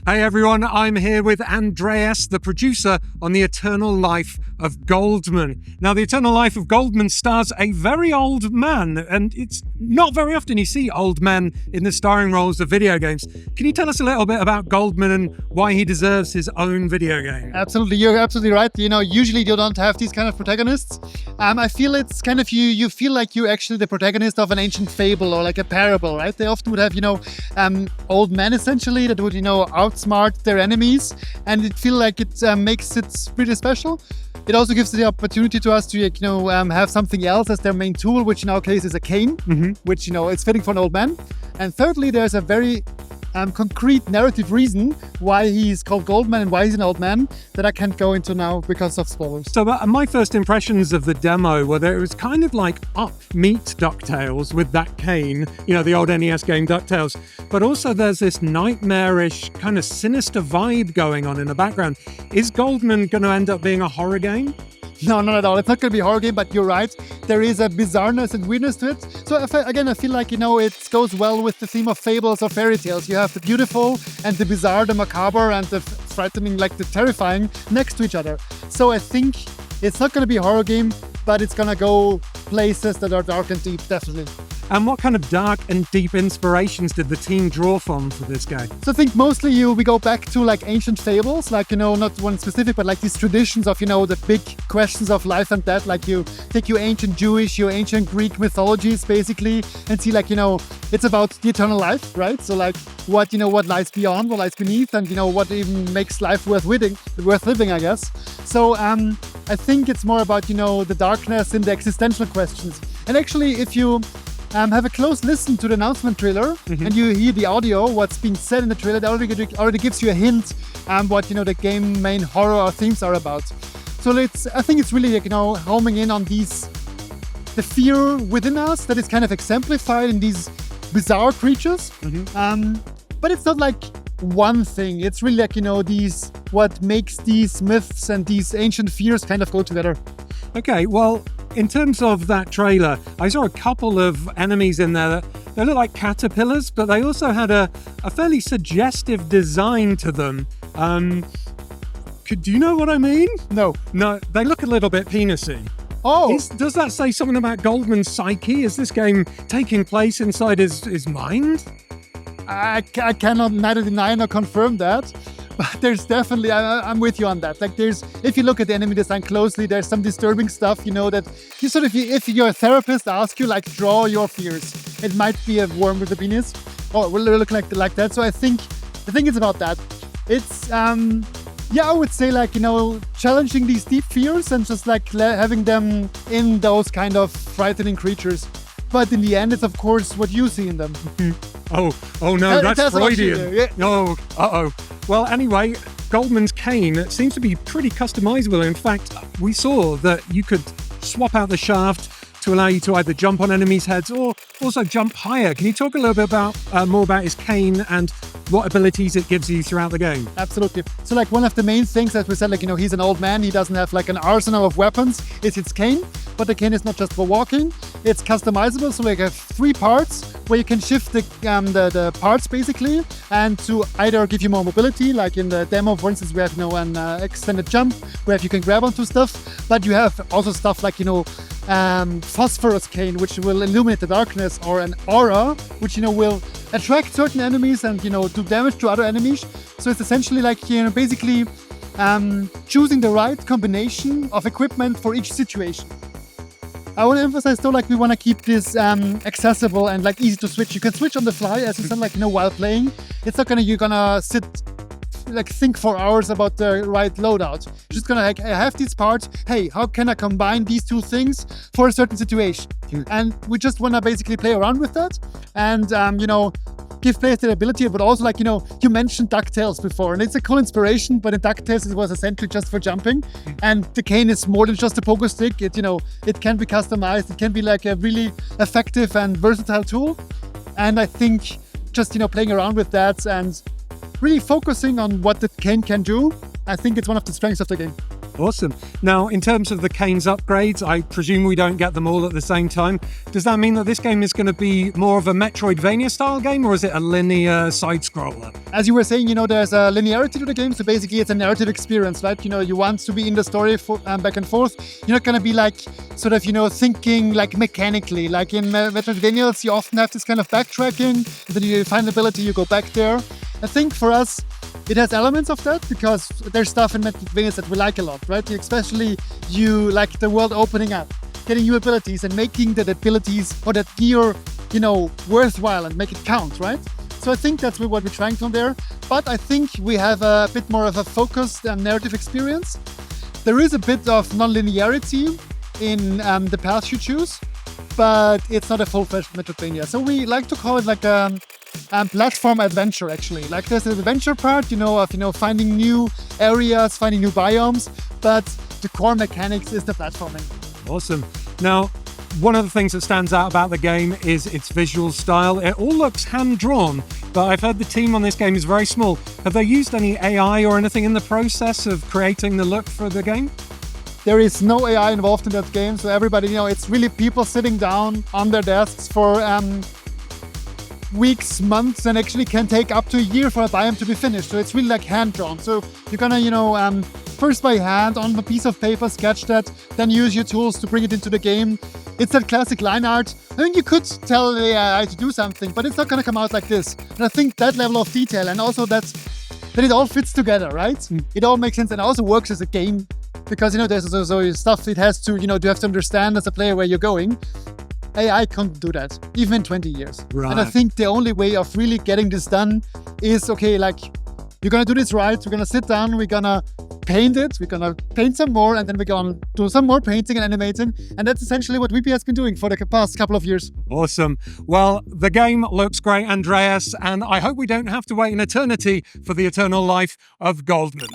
Hey everyone, I'm here with Andreas, the producer on The Eternal Life of Goldman. Now, The Eternal Life of Goldman stars a very old man, and it's not very often you see old men in the starring roles of video games. Can you tell us a little bit about Goldman and why he deserves his own video game? Absolutely, you're absolutely right. Usually you don't have these kind of protagonists. I feel it's kind of you feel like you're actually the protagonist of an ancient fable or like a parable, right? They often would have, old men essentially that would, outsmart their enemies, and it feel like it makes it pretty special. It also gives the opportunity to us to have something else as their main tool, which in our case is a cane, which it's fitting for an old man. And thirdly, there's a very concrete narrative reason why he's called Goldman and why he's an old man that I can't go into now because of spoilers. So my first impressions of the demo were that it was kind of like Up meet Ducktales with that cane, the old NES game Ducktales. But also there's this nightmarish kind of sinister vibe going on in the background. Is Goldman going to end up being a horror game? No, not at all. It's not going to be a horror game, but you're right. There is a bizarreness and weirdness to it. So I feel like, it goes well with the theme of fables or fairy tales. You have the beautiful and the bizarre, the macabre and the frightening, like the terrifying next to each other. So I think it's not going to be a horror game, but it's going to go places that are dark and deep, definitely. And what kind of dark and deep inspirations did the team draw from for this game? So I think mostly we go back to like ancient fables, like, not one specific, but like these traditions of, the big questions of life and death. Like you take your ancient Jewish, your ancient Greek mythologies basically and see like, it's about the eternal life, right? So like what lies beyond, what lies beneath, and, what even makes life worth living, I guess. So I think it's more about, the darkness and the existential questions. And actually, if you have a close listen to the announcement trailer and you hear the audio, what's being said in the trailer, that already gives you a hint what the game main horror or themes are about. So I think it's really homing in on the fear within us that is kind of exemplified in these bizarre creatures. But it's not like one thing. It's really like what makes these myths and these ancient fears kind of go together. Okay, well, in terms of that trailer, I saw a couple of enemies in there that they look like caterpillars, but they also had a fairly suggestive design to them. Do you know what I mean? No, they look a little bit penisy. Oh! Does that say something about Goldman's psyche? Is this game taking place inside his mind? I cannot neither deny nor confirm that. But there's definitely, I'm with you on that. Like if you look at the enemy design closely, there's some disturbing stuff, that you sort of, if your therapist asks you, like, draw your fears, it might be a worm with a penis, or will look like that. So I think it's about that. It's, I would say like, challenging these deep fears and just like having them in those kind of frightening creatures. But in the end, it's of course what you see in them. Oh no, that's Freudian. Yeah. Oh, uh-oh. Well, anyway, Goldman's cane seems to be pretty customizable. In fact, we saw that you could swap out the shaft to allow you to either jump on enemies' heads or also jump higher. Can you talk a little bit more about his cane and what abilities it gives you throughout the game? Absolutely. So like one of the main things, as we said, like, he's an old man. He doesn't have like an arsenal of weapons. It's his cane, but the cane is not just for walking. It's customizable. So we have 3 parts where you can shift the parts basically, and to either give you more mobility, like in the demo, for instance, we have an extended jump where you can grab onto stuff, but you have also stuff like phosphorus cane, which will illuminate the darkness, or an aura, which will attract certain enemies and do damage to other enemies. So it's essentially like basically choosing the right combination of equipment for each situation. I want to emphasize though, like we want to keep this accessible and like easy to switch. You can switch on the fly, as you said, like while playing. It's not you're gonna sit like think for hours about the right loadout. You're just gonna like, I have these parts. Hey, how can I combine these 2 things for a certain situation? And we just wanna basically play around with that and give players the ability, but also like you mentioned Ducktales before, and it's a cool inspiration. But in Ducktales, it was essentially just for jumping, and the cane is more than just a pogo stick. It it can be customized. It can be like a really effective and versatile tool. And I think just playing around with that and really focusing on what the cane can do, I think it's one of the strengths of the game. Awesome. Now, in terms of the Kane's upgrades, I presume we don't get them all at the same time. Does that mean that this game is going to be more of a Metroidvania style game, or is it a linear side-scroller? As you were saying, there's a linearity to the game, so basically it's a narrative experience, right? You want to be in the story back and forth. You're not going to be like, sort of, thinking like mechanically. Like in Metroidvanias, you often have this kind of backtracking, and then you find an ability, you go back there. I think for us, it has elements of that because there's stuff in Metroidvanias that we like a lot, right? Especially you like the world opening up, getting new abilities and making that abilities or that gear, worthwhile and make it count, right? So I think that's what we're trying from there. But I think we have a bit more of a focused narrative experience. There is a bit of non-linearity in the path you choose, but it's not a full-fledged Metroidvania. So we like to call it like a platform adventure, actually. Like there's an adventure part, of finding new areas, finding new biomes, but the core mechanics is the platforming. Awesome. Now, one of the things that stands out about the game is its visual style. It all looks hand-drawn, but I've heard the team on this game is very small. Have they used any AI or anything in the process of creating the look for the game? There is no AI involved in that game, so everybody, it's really people sitting down on their desks for weeks, months, and actually can take up to a year for a biome to be finished. So it's really like hand-drawn. So you're gonna, first by hand on a piece of paper, sketch that, then use your tools to bring it into the game. It's that classic line art. I mean, you could tell the AI to do something, but it's not gonna come out like this. And I think that level of detail and also that it all fits together, right? It all makes sense and also works as a game because, there's also stuff it has to, you have to understand as a player where you're going. AI can't do that, even in 20 years. Right. And I think the only way of really getting this done is, okay, like, you're going to do this right, we're going to sit down, we're going to paint it, we're going to paint some more, and then we're going to do some more painting and animating. And that's essentially what WP has been doing for the past couple of years. Awesome. Well, the game looks great, Andreas, and I hope we don't have to wait an eternity for the Eternal Life of Goldman.